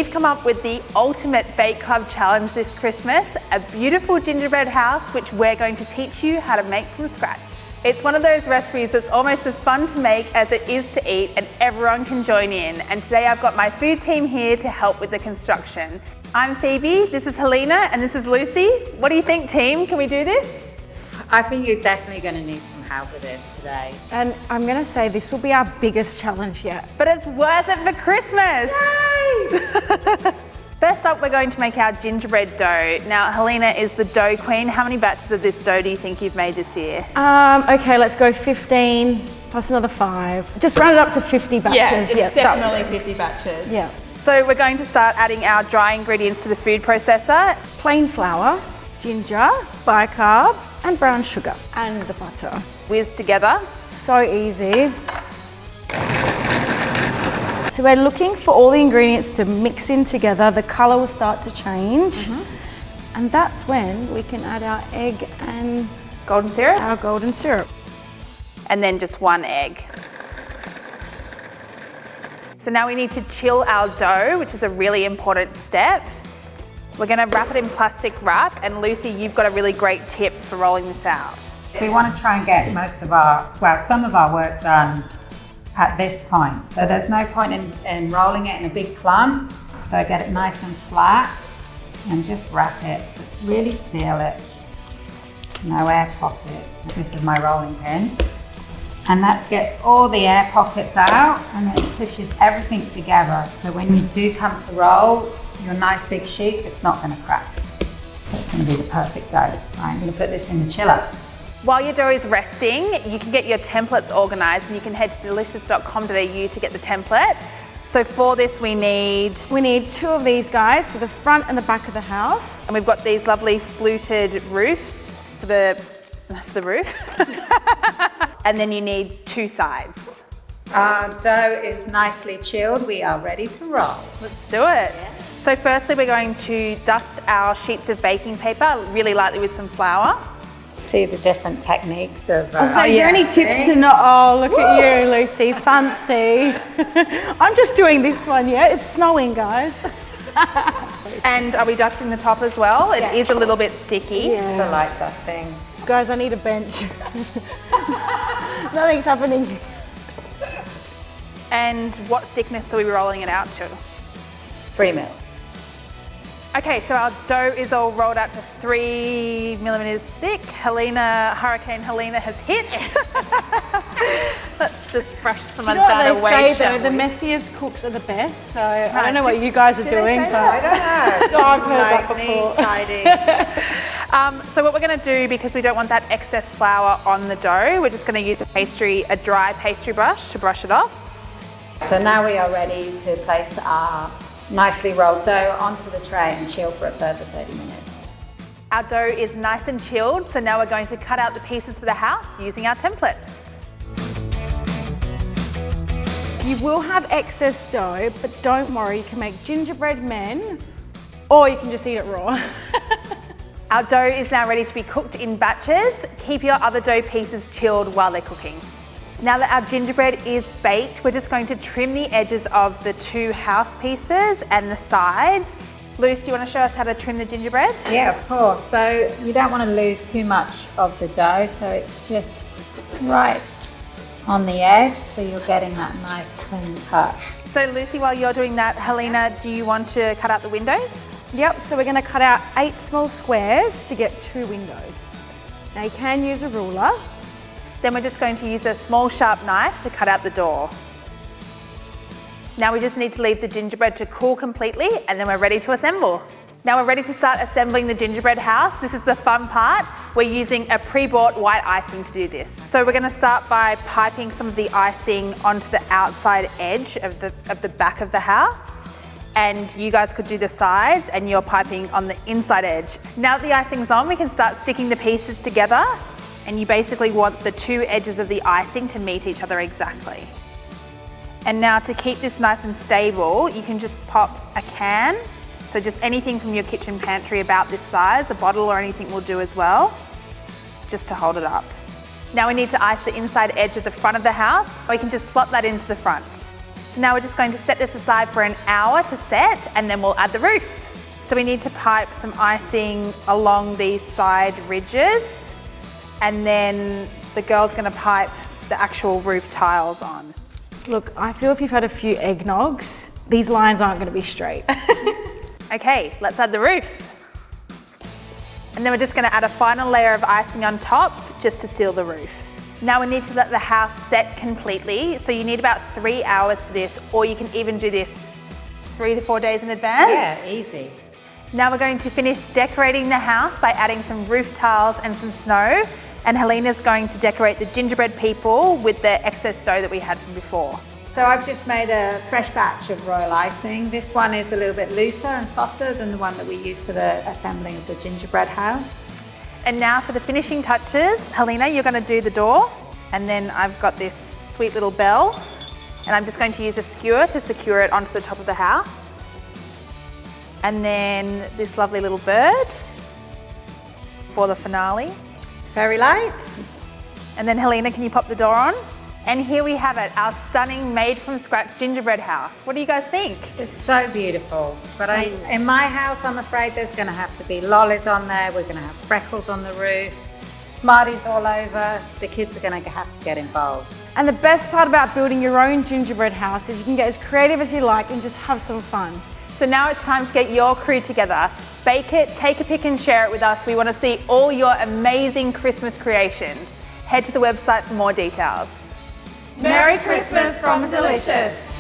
We've come up with the ultimate Bake Club challenge this Christmas, a beautiful gingerbread house which we're going to teach you how to make from scratch. It's one of those recipes that's almost as fun to make as it is to eat, and everyone can join in. And today I've got my food team here to help with the construction. I'm Phoebe, this is Helena, and this is Lucy. What do you think, team? Can we do this? I think you're definitely going to need some help with this today. And I'm going to say this will be our biggest challenge yet. But it's worth it for Christmas! Yay! First up, we're going to make our gingerbread dough. Now, Helena is the dough queen. How many batches of this dough do you think you've made this year? Okay, let's go 15 plus another 5. Just round it up to 50 batches. Yeah, it's definitely 50 batches. Yeah. So we're going to start adding our dry ingredients to the food processor. Plain flour, ginger, bicarb, and brown sugar, and the butter. Whiz together. So easy. So we're looking for all the ingredients to mix in together. The colour will start to change. And that's when we can add our egg and golden syrup. Our golden syrup. And then just 1 egg. So now we need to chill our dough, which is a really important step. We're going to wrap it in plastic wrap, and Lucy, you've got a really great tip for rolling this out. We want to try and get some of our work done at this point. So there's no point in rolling it in a big clump. So get it nice and flat and just wrap it. Really seal it. No air pockets. This is my rolling pin. And that gets all the air pockets out, and it pushes everything together. So when you do come to roll your nice big sheets, it's not going to crack. So it's going to be the perfect dough. Right, I'm going to put this in the chiller. While your dough is resting, you can get your templates organised, and you can head to delicious.com.au to get the template. So for this we need 2 of these guys for the front and the back of the house. And we've got these lovely fluted roofs for the roof. And then you need 2 sides. Our dough is nicely chilled. We are ready to roll. Let's do it. Yeah. So firstly, we're going to dust our sheets of baking paper really lightly with some flour. See the different techniques of... Is there any tips to not... Oh, look at you, Lucy. Fancy. I'm just doing this one, yeah? It's snowing, guys. And are we dusting the top as well? It is a little bit sticky. Yeah. The light dusting. Guys, I need a bench. Nothing's happening. And what thickness are we rolling it out to? 3 mils. Okay, so our dough is all rolled out to 3 millimeters thick. Hurricane Helena has hit. Let's just brush some of that away. They say though, the messiest cooks are the best. So I don't know what you guys are doing, but I don't know. I've heard that before. Tidy. So what we're going to do, because we don't want that excess flour on the dough, we're just going to use a dry pastry brush to brush it off. So now we are ready to place our nicely rolled dough onto the tray and chill for a further 30 minutes. Our dough is nice and chilled, so now we're going to cut out the pieces for the house using our templates. You will have excess dough, but don't worry, you can make gingerbread men, or you can just eat it raw. Our dough is now ready to be cooked in batches. Keep your other dough pieces chilled while they're cooking. Now that our gingerbread is baked, we're just going to trim the edges of the 2 house pieces and the sides. Luce, do you want to show us how to trim the gingerbread? Yeah, of course. So you don't want to lose too much of the dough, so it's just right on the edge, so you're getting that nice clean cut. So Lucy, while you're doing that, Helena, do you want to cut out the windows? Yep, so we're going to cut out 8 small squares to get 2 windows. Now you can use a ruler. Then we're just going to use a small sharp knife to cut out the door. Now we just need to leave the gingerbread to cool completely, and then we're ready to assemble. Now we're ready to start assembling the gingerbread house. This is the fun part. We're using a pre-bought white icing to do this. So we're going to start by piping some of the icing onto the outside edge of the back of the house. And you guys could do the sides, and you're piping on the inside edge. Now that the icing's on, we can start sticking the pieces together. And you basically want the 2 edges of the icing to meet each other exactly. And now to keep this nice and stable, you can just pop a can. So just anything from your kitchen pantry about this size, a bottle or anything will do as well, just to hold it up. Now we need to ice the inside edge of the front of the house, or you can just slot that into the front. So now we're just going to set this aside for an hour to set, and then we'll add the roof. So we need to pipe some icing along these side ridges, and then the girl's gonna pipe the actual roof tiles on. Look, I feel if you've had a few eggnogs, these lines aren't gonna be straight. Okay, let's add the roof. And then we're just gonna add a final layer of icing on top just to seal the roof. Now we need to let the house set completely. So you need about 3 hours for this, or you can even do this 3 to 4 days in advance. Yeah, easy. Now we're going to finish decorating the house by adding some roof tiles and some snow. And Helena's going to decorate the gingerbread people with the excess dough that we had from before. So I've just made a fresh batch of royal icing. This one is a little bit looser and softer than the one that we used for the assembling of the gingerbread house. And now for the finishing touches, Helena, you're going to do the door. And then I've got this sweet little bell. And I'm just going to use a skewer to secure it onto the top of the house. And then this lovely little bird for the finale. Fairy lights. And then Helena, can you pop the door on? And here we have it, our stunning made from scratch gingerbread house. What do you guys think? It's so beautiful. But in my house, I'm afraid there's going to have to be lollies on there. We're going to have freckles on the roof, Smarties all over. The kids are going to have to get involved. And the best part about building your own gingerbread house is you can get as creative as you like and just have some fun. So now it's time to get your crew together. Bake it, take a pic and share it with us. We want to see all your amazing Christmas creations. Head to the website for more details. Merry Christmas from Delicious.